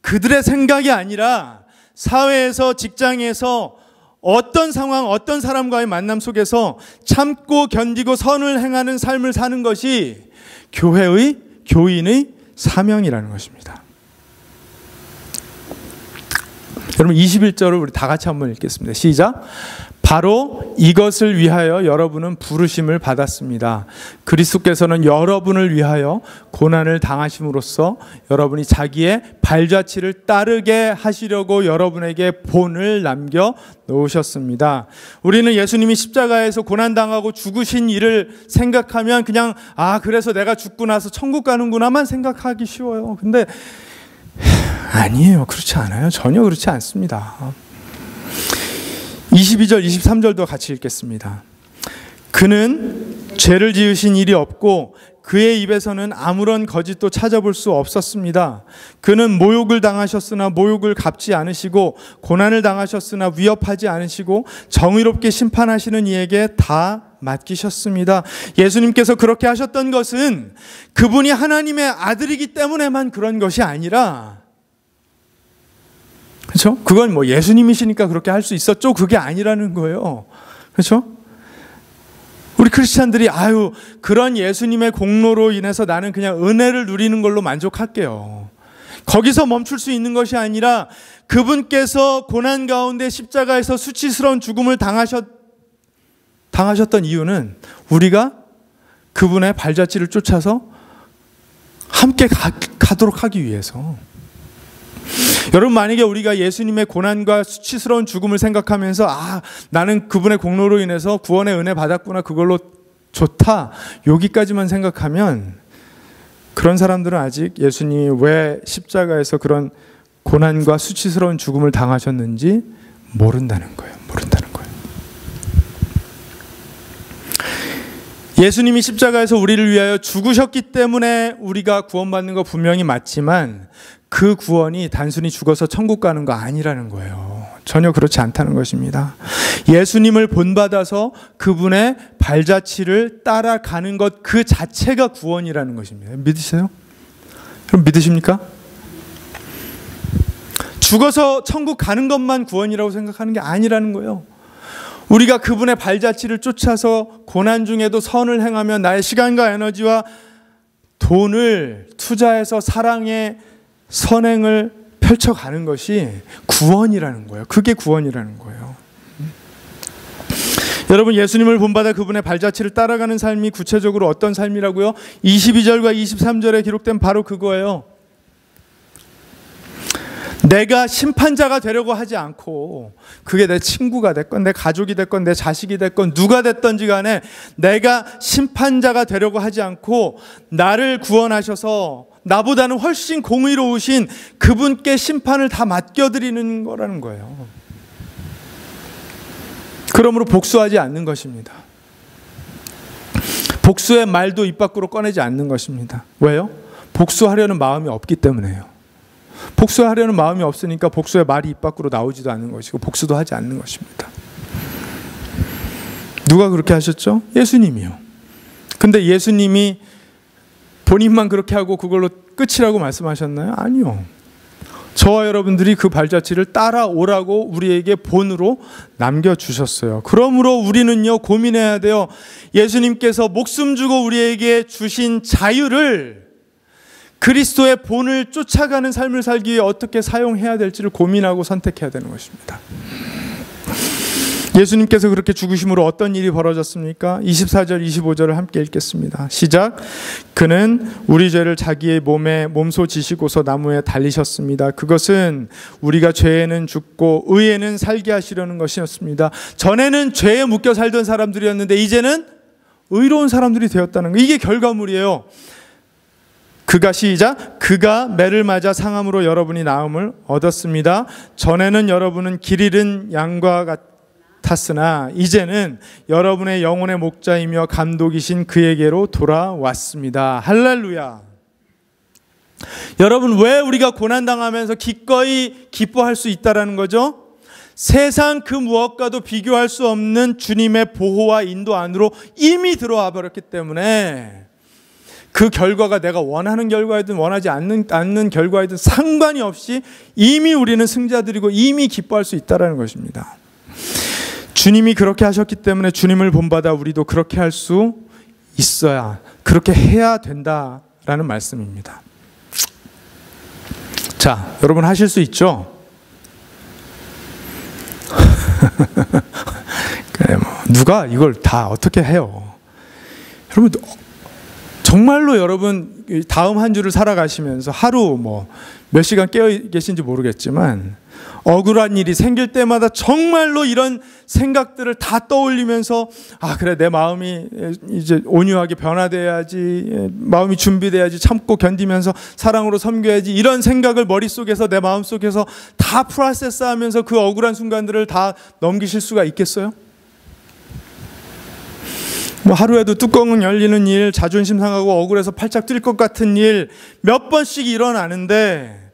그들의 생각이 아니라 사회에서, 직장에서 어떤 상황, 어떤 사람과의 만남 속에서 참고 견디고 선을 행하는 삶을 사는 것이 교회의, 교인의 사명이라는 것입니다. 여러분 21절을 우리 다 같이 한번 읽겠습니다. 시작. 바로 이것을 위하여 여러분은 부르심을 받았습니다. 그리스도께서는 여러분을 위하여 고난을 당하심으로써 여러분이 자기의 발자취를 따르게 하시려고 여러분에게 본을 남겨 놓으셨습니다. 우리는 예수님이 십자가에서 고난당하고 죽으신 일을 생각하면 그냥 그래서 내가 죽고 나서 천국 가는구나만 생각하기 쉬워요. 근데 아니에요. 그렇지 않아요. 전혀 그렇지 않습니다. 22절, 23절도 같이 읽겠습니다. 그는 죄를 지으신 일이 없고 그의 입에서는 아무런 거짓도 찾아볼 수 없었습니다. 그는 모욕을 당하셨으나 모욕을 갚지 않으시고 고난을 당하셨으나 위협하지 않으시고 정의롭게 심판하시는 이에게 다 맡기셨습니다. 예수님께서 그렇게 하셨던 것은 그분이 하나님의 아들이기 때문에만 그런 것이 아니라, 그렇죠? 그건 뭐 예수님이시니까 그렇게 할 수 있었죠? 그게 아니라는 거예요. 그렇죠? 우리 크리스찬들이 그런 예수님의 공로로 인해서 나는 그냥 은혜를 누리는 걸로 만족할게요. 거기서 멈출 수 있는 것이 아니라 그분께서 고난 가운데 십자가에서 수치스러운 죽음을 당하셨던 이유는 우리가 그분의 발자취를 쫓아서 함께 가도록 하기 위해서. 여러분, 만약에 우리가 예수님의 고난과 수치스러운 죽음을 생각하면서 나는 그분의 공로로 인해서 구원의 은혜 받았구나, 그걸로 좋다, 여기까지만 생각하면 그런 사람들은 아직 예수님이 왜 십자가에서 그런 고난과 수치스러운 죽음을 당하셨는지 모른다는 거예요. 예수님이 십자가에서 우리를 위하여 죽으셨기 때문에 우리가 구원받는 거 분명히 맞지만 그 구원이 단순히 죽어서 천국 가는 거 아니라는 거예요. 전혀 그렇지 않다는 것입니다. 예수님을 본받아서 그분의 발자취를 따라가는 것 그 자체가 구원이라는 것입니다. 믿으세요? 그럼 믿으십니까? 죽어서 천국 가는 것만 구원이라고 생각하는 게 아니라는 거예요. 우리가 그분의 발자취를 쫓아서 고난 중에도 선을 행하며 나의 시간과 에너지와 돈을 투자해서 사랑의 선행을 펼쳐가는 것이 구원이라는 거예요. 그게 구원이라는 거예요. 여러분, 예수님을 본받아 그분의 발자취를 따라가는 삶이 구체적으로 어떤 삶이라고요? 22절과 23절에 기록된 바로 그거예요. 내가 심판자가 되려고 하지 않고, 그게 내 친구가 됐건 내 가족이 됐건 내 자식이 됐건 누가 됐던지 간에 내가 심판자가 되려고 하지 않고 나를 구원하셔서 나보다는 훨씬 공의로우신 그분께 심판을 다 맡겨드리는 거라는 거예요. 그러므로 복수하지 않는 것입니다. 복수의 말도 입 밖으로 꺼내지 않는 것입니다. 왜요? 복수하려는 마음이 없기 때문에요. 복수하려는 마음이 없으니까 복수의 말이 입 밖으로 나오지도 않는 것이고 복수도 하지 않는 것입니다. 누가 그렇게 하셨죠? 예수님이요. 근데 예수님이 본인만 그렇게 하고 그걸로 끝이라고 말씀하셨나요? 아니요. 저와 여러분들이 그 발자취를 따라오라고 우리에게 본으로 남겨주셨어요. 그러므로 우리는요, 고민해야 돼요. 예수님께서 목숨 주고 우리에게 주신 자유를 그리스도의 본을 쫓아가는 삶을 살기 위해 어떻게 사용해야 될지를 고민하고 선택해야 되는 것입니다. 예수님께서 그렇게 죽으심으로 어떤 일이 벌어졌습니까? 24절, 25절을 함께 읽겠습니다. 시작. 그는 우리 죄를 자기의 몸에 몸소 지시고서 나무에 달리셨습니다. 그것은 우리가 죄에는 죽고 의에는 살게 하시려는 것이었습니다. 전에는 죄에 묶여 살던 사람들이었는데 이제는 의로운 사람들이 되었다는 거. 이게 결과물이에요. 그가 시작. 그가 매를 맞아 상함으로 여러분이 나음을 얻었습니다. 전에는 여러분은 길 잃은 양과 같았으나 이제는 여러분의 영혼의 목자이며 감독이신 그에게로 돌아왔습니다. 할렐루야. 여러분, 왜 우리가 고난당하면서 기꺼이 기뻐할 수 있다는 거죠? 세상 그 무엇과도 비교할 수 없는 주님의 보호와 인도 안으로 이미 들어와 버렸기 때문에 그 결과가 내가 원하는 결과이든 원하지 않는 결과이든 상관이 없이 이미 우리는 승자들이고 이미 기뻐할 수 있다는 것입니다. 주님이 그렇게 하셨기 때문에 주님을 본받아 우리도 그렇게 할 수 있어야, 그렇게 해야 된다라는 말씀입니다. 자, 여러분 하실 수 있죠? 그래, 누가 이걸 다 어떻게 해요? 여러분, 정말로 여러분 다음 한 주를 살아가시면서 하루 몇 시간 깨어 계신지 모르겠지만 억울한 일이 생길 때마다 정말로 이런 생각들을 다 떠올리면서 그래, 내 마음이 이제 온유하게 변화돼야지, 마음이 준비돼야지, 참고 견디면서 사랑으로 섬겨야지, 이런 생각을 머릿속에서 내 마음속에서 다 프로세스하면서 그 억울한 순간들을 다 넘기실 수가 있겠어요? 뭐 하루에도 뚜껑 열리는 일, 자존심 상하고 억울해서 팔짝 뛸 것 같은 일 몇 번씩 일어나는데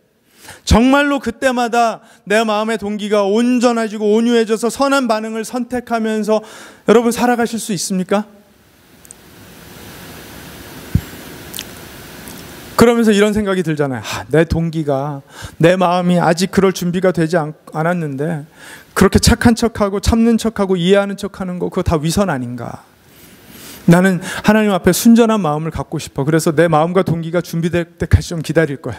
정말로 그때마다 내 마음의 동기가 온전해지고 온유해져서 선한 반응을 선택하면서 여러분 살아가실 수 있습니까? 그러면서 이런 생각이 들잖아요. 내 동기가, 내 마음이 아직 그럴 준비가 되지 않았는데 그렇게 착한 척하고 참는 척하고 이해하는 척하는 거 그거 다 위선 아닌가? 나는 하나님 앞에 순전한 마음을 갖고 싶어. 그래서 내 마음과 동기가 준비될 때까지 좀 기다릴 거야.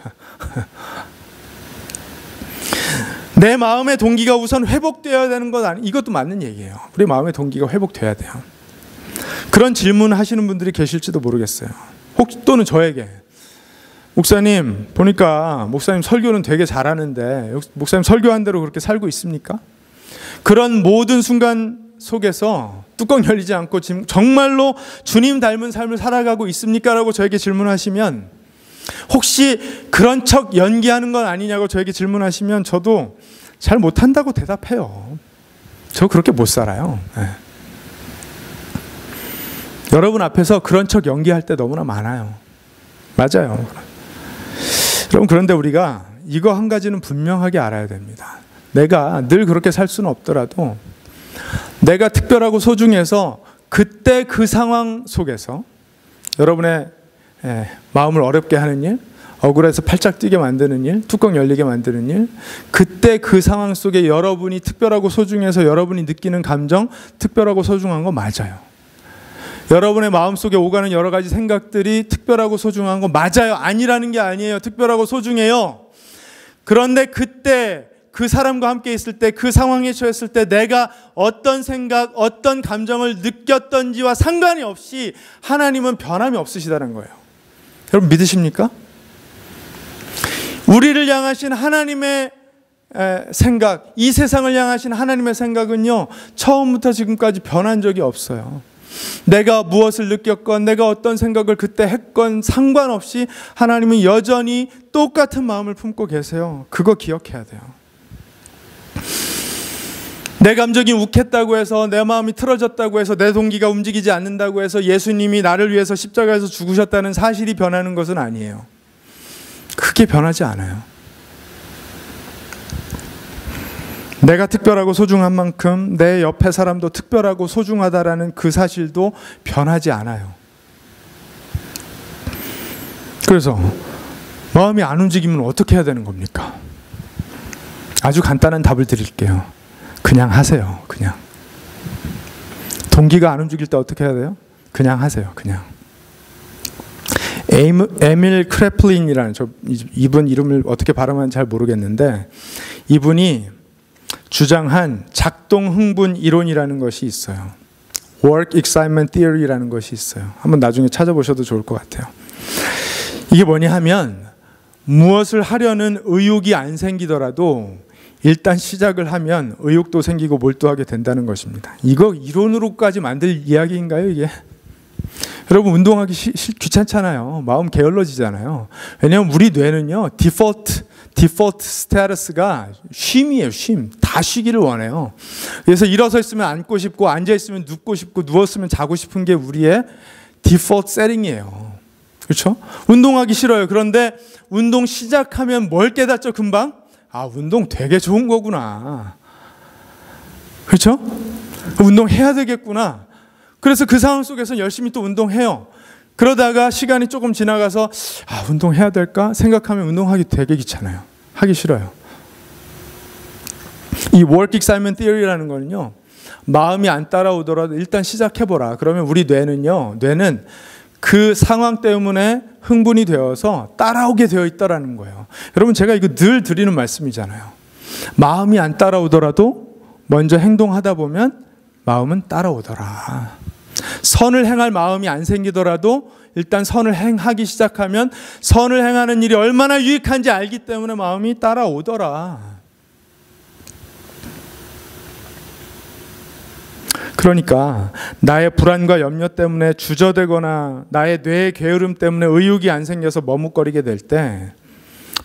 내 마음의 동기가 우선 회복되어야 되는 것 아니? 이것도 맞는 얘기예요. 우리 마음의 동기가 회복돼야 돼요. 그런 질문 하시는 분들이 계실지도 모르겠어요. 혹시 또는 저에게 목사님 보니까 목사님 설교는 되게 잘하는데 목사님 설교한 대로 그렇게 살고 있습니까? 그런 모든 순간 속에서 뚜껑 열리지 않고 지금 정말로 주님 닮은 삶을 살아가고 있습니까? 라고 저에게 질문하시면 혹시 그런 척 연기하는 건 아니냐고 저에게 질문하시면 저도 잘 못한다고 대답해요. 저 그렇게 못 살아요. 네. 여러분 앞에서 그런 척 연기할 때 너무나 많아요. 맞아요. 여러분 그런데 우리가 이거 한 가지는 분명하게 알아야 됩니다. 내가 늘 그렇게 살 수는 없더라도 내가 특별하고 소중해서 그때 그 상황 속에서 여러분의 마음을 어렵게 하는 일, 억울해서 팔짝 뛰게 만드는 일, 뚜껑 열리게 만드는 일, 그때 그 상황 속에 여러분이 특별하고 소중해서 여러분이 느끼는 감정 특별하고 소중한 거 맞아요. 여러분의 마음속에 오가는 여러 가지 생각들이 특별하고 소중한 거 맞아요. 아니라는 게 아니에요. 특별하고 소중해요. 그런데 그때 그 사람과 함께 있을 때 그 상황에 처했을 때 내가 어떤 생각, 어떤 감정을 느꼈던지와 상관이 없이 하나님은 변함이 없으시다는 거예요. 여러분 믿으십니까? 우리를 향하신 하나님의 생각, 이 세상을 향하신 하나님의 생각은요 처음부터 지금까지 변한 적이 없어요. 내가 무엇을 느꼈건 내가 어떤 생각을 그때 했건 상관없이 하나님은 여전히 똑같은 마음을 품고 계세요. 그거 기억해야 돼요. 내 감정이 욱했다고 해서 내 마음이 틀어졌다고 해서 내 동기가 움직이지 않는다고 해서 예수님이 나를 위해서 십자가에서 죽으셨다는 사실이 변하는 것은 아니에요. 크게 변하지 않아요. 내가 특별하고 소중한 만큼 내 옆에 사람도 특별하고 소중하다라는 그 사실도 변하지 않아요. 그래서 마음이 안 움직이면 어떻게 해야 되는 겁니까? 아주 간단한 답을 드릴게요. 그냥 하세요. 그냥. 동기가 안 움직일 때 어떻게 해야 돼요? 그냥 하세요. 그냥. 에밀 크래플린이라는 이분 이름을 어떻게 발음하는지 잘 모르겠는데 이분이 주장한 작동 흥분 이론이라는 것이 있어요. Work Excitement Theory라는 것이 있어요. 한번 나중에 찾아보셔도 좋을 것 같아요. 이게 뭐냐 하면 무엇을 하려는 의욕이 안 생기더라도 일단 시작을 하면 의욕도 생기고 몰두하게 된다는 것입니다. 이거 이론으로까지 만들 이야기인가요, 이게? 여러분 운동하기 귀찮잖아요. 마음 게을러지잖아요. 왜냐하면 우리 뇌는요 디폴트 스테이터스가 쉼이에요. 쉼. 다 쉬기를 원해요. 그래서 일어서 있으면 앉고 싶고 앉아 있으면 눕고 싶고 누웠으면 자고 싶은 게 우리의 디폴트 세팅이에요. 그렇죠? 운동하기 싫어요. 그런데 운동 시작하면 뭘 깨닫죠? 금방? 아, 운동 되게 좋은 거구나. 그렇죠? 운동해야 되겠구나. 그래서 그 상황 속에서 열심히 또 운동해요. 그러다가 시간이 조금 지나가서 아, 운동해야 될까 생각하면 운동하기 되게 귀찮아요. 하기 싫어요. 이 Work Excitement Theory라는 거는요, 마음이 안 따라오더라도 일단 시작해보라. 그러면 우리 뇌는 그 상황 때문에 흥분이 되어서 따라오게 되어 있다라는 거예요. 여러분 제가 이거 늘 드리는 말씀이잖아요. 마음이 안 따라오더라도 먼저 행동하다 보면 마음은 따라오더라. 선을 행할 마음이 안 생기더라도 일단 선을 행하기 시작하면 선을 행하는 일이 얼마나 유익한지 알기 때문에 마음이 따라오더라. 그러니까 나의 불안과 염려 때문에 주저되거나 나의 뇌의 게으름 때문에 의욕이 안 생겨서 머뭇거리게 될 때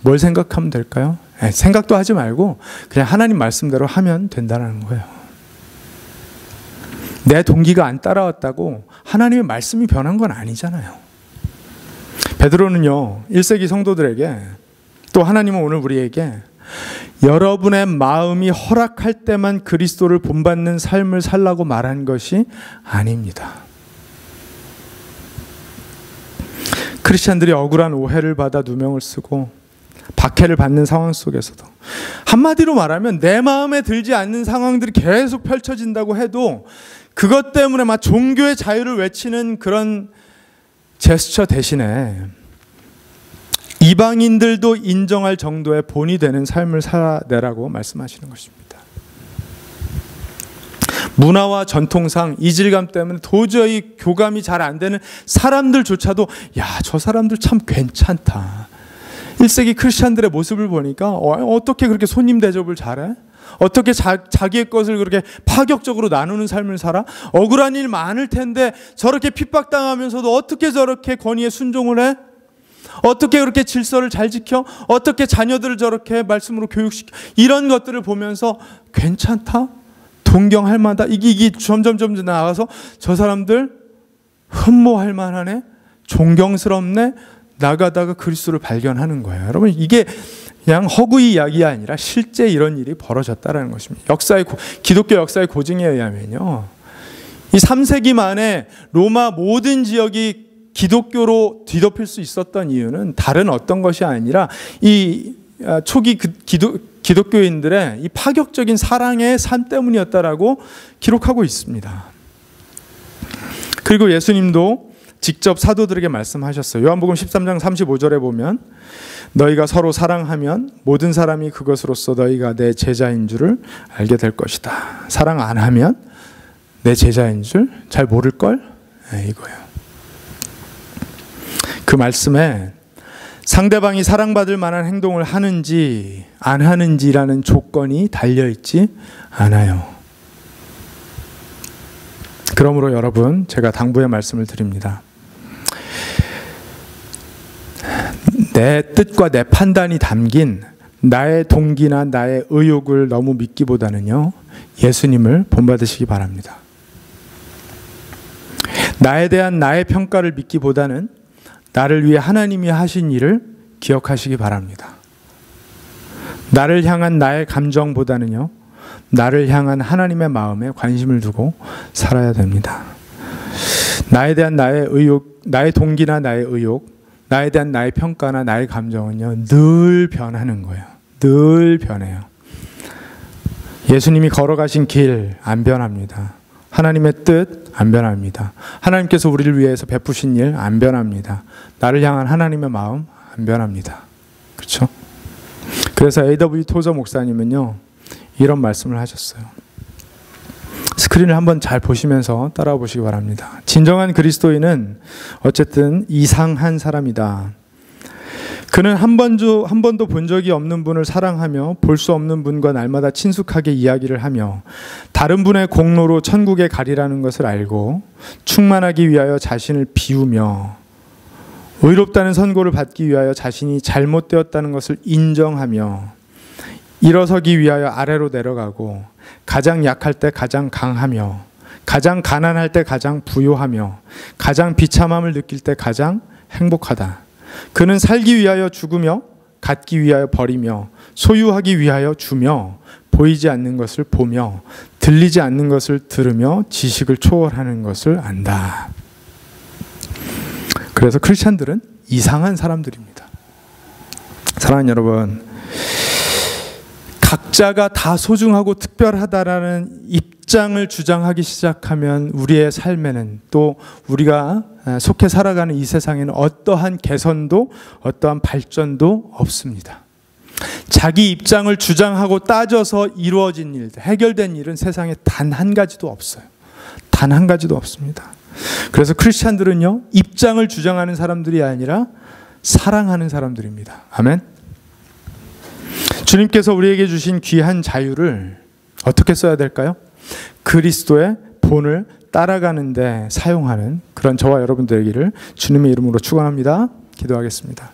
뭘 생각하면 될까요? 생각도 하지 말고 그냥 하나님 말씀대로 하면 된다는 거예요. 내 동기가 안 따라왔다고 하나님의 말씀이 변한 건 아니잖아요. 베드로는요, 1세기 성도들에게, 또 하나님은 오늘 우리에게 여러분의 마음이 허락할 때만 그리스도를 본받는 삶을 살라고 말한 것이 아닙니다. 크리스찬들이 억울한 오해를 받아 누명을 쓰고 박해를 받는 상황 속에서도, 한마디로 말하면 내 마음에 들지 않는 상황들이 계속 펼쳐진다고 해도 그것 때문에 막 종교의 자유를 외치는 그런 제스처 대신에 이방인들도 인정할 정도의 본이 되는 삶을 살아내라고 말씀하시는 것입니다. 문화와 전통상 이질감 때문에 도저히 교감이 잘 안 되는 사람들조차도, 야, 저 사람들 참 괜찮다. 1세기 크리스찬들의 모습을 보니까 어떻게 그렇게 손님 대접을 잘해? 어떻게 자기의 것을 그렇게 파격적으로 나누는 삶을 살아? 억울한 일 많을 텐데 저렇게 핍박당하면서도 어떻게 저렇게 권위에 순종을 해? 어떻게 그렇게 질서를 잘 지켜? 어떻게 자녀들을 저렇게 말씀으로 교육시켜? 이런 것들을 보면서 괜찮다? 동경할 만하다? 이게 점점 나아가서 저 사람들 흠모할 만하네? 존경스럽네? 나가다가 그리스도를 발견하는 거예요. 여러분, 이게 그냥 허구의 이야기가 아니라 실제 이런 일이 벌어졌다는 것입니다. 기독교 역사의 고증에 의하면요, 이 3세기 만에 로마 모든 지역이 기독교로 뒤덮일 수 있었던 이유는 다른 어떤 것이 아니라 이 초기 기독교인들의 이 파격적인 사랑의 삶 때문이었다라고 기록하고 있습니다. 그리고 예수님도 직접 사도들에게 말씀하셨어요. 요한복음 13장 35절에 보면 너희가 서로 사랑하면 모든 사람이 그것으로써 너희가 내 제자인 줄을 알게 될 것이다. 사랑 안 하면 내 제자인 줄 잘 모를걸? 이거예요. 그 말씀에 상대방이 사랑받을 만한 행동을 하는지 안 하는지라는 조건이 달려있지 않아요. 그러므로 여러분, 제가 당부의 말씀을 드립니다. 내 뜻과 내 판단이 담긴 나의 동기나 나의 의욕을 너무 믿기보다는요, 예수님을 본받으시기 바랍니다. 나에 대한 나의 평가를 믿기보다는 나를 위해 하나님이 하신 일을 기억하시기 바랍니다. 나를 향한 나의 감정보다는요, 나를 향한 하나님의 마음에 관심을 두고 살아야 됩니다. 나에 대한 나의 의욕, 나의 동기나 나의 의욕, 나에 대한 나의 평가나 나의 감정은요, 늘 변하는 거예요. 늘 변해요. 예수님이 걸어가신 길 안 변합니다. 하나님의 뜻 안 변합니다. 하나님께서 우리를 위해서 베푸신 일 안 변합니다. 나를 향한 하나님의 마음 안 변합니다. 그렇죠? 그래서 A.W. 토저 목사님은요, 이런 말씀을 하셨어요. 스크린을 한번 잘 보시면서 따라와 보시기 바랍니다. 진정한 그리스도인은 어쨌든 이상한 사람이다. 그는 한 번도 본 적이 없는 분을 사랑하며 볼 수 없는 분과 날마다 친숙하게 이야기를 하며 다른 분의 공로로 천국에 가리라는 것을 알고 충만하기 위하여 자신을 비우며 의롭다는 선고를 받기 위하여 자신이 잘못되었다는 것을 인정하며 일어서기 위하여 아래로 내려가고 가장 약할 때 가장 강하며 가장 가난할 때 가장 부요하며 가장 비참함을 느낄 때 가장 행복하다. 그는 살기 위하여 죽으며 갖기 위하여 버리며 소유하기 위하여 주며 보이지 않는 것을 보며 들리지 않는 것을 들으며 지식을 초월하는 것을 안다. 그래서 크리스찬들은 이상한 사람들입니다. 사랑하는 여러분, 각자가 다 소중하고 특별하다라는 입장을 주장하기 시작하면 우리의 삶에는, 또 우리가 속해 살아가는 이 세상에는 어떠한 개선도 어떠한 발전도 없습니다. 자기 입장을 주장하고 따져서 이루어진 일, 해결된 일은 세상에 단 한 가지도 없어요. 단 한 가지도 없습니다. 그래서 크리스찬들은요, 입장을 주장하는 사람들이 아니라 사랑하는 사람들입니다. 아멘. 주님께서 우리에게 주신 귀한 자유를 어떻게 써야 될까요? 그리스도의 본을 따라가는 데 사용하는 그런 저와 여러분들 되기를 주님의 이름으로 축원합니다. 기도하겠습니다.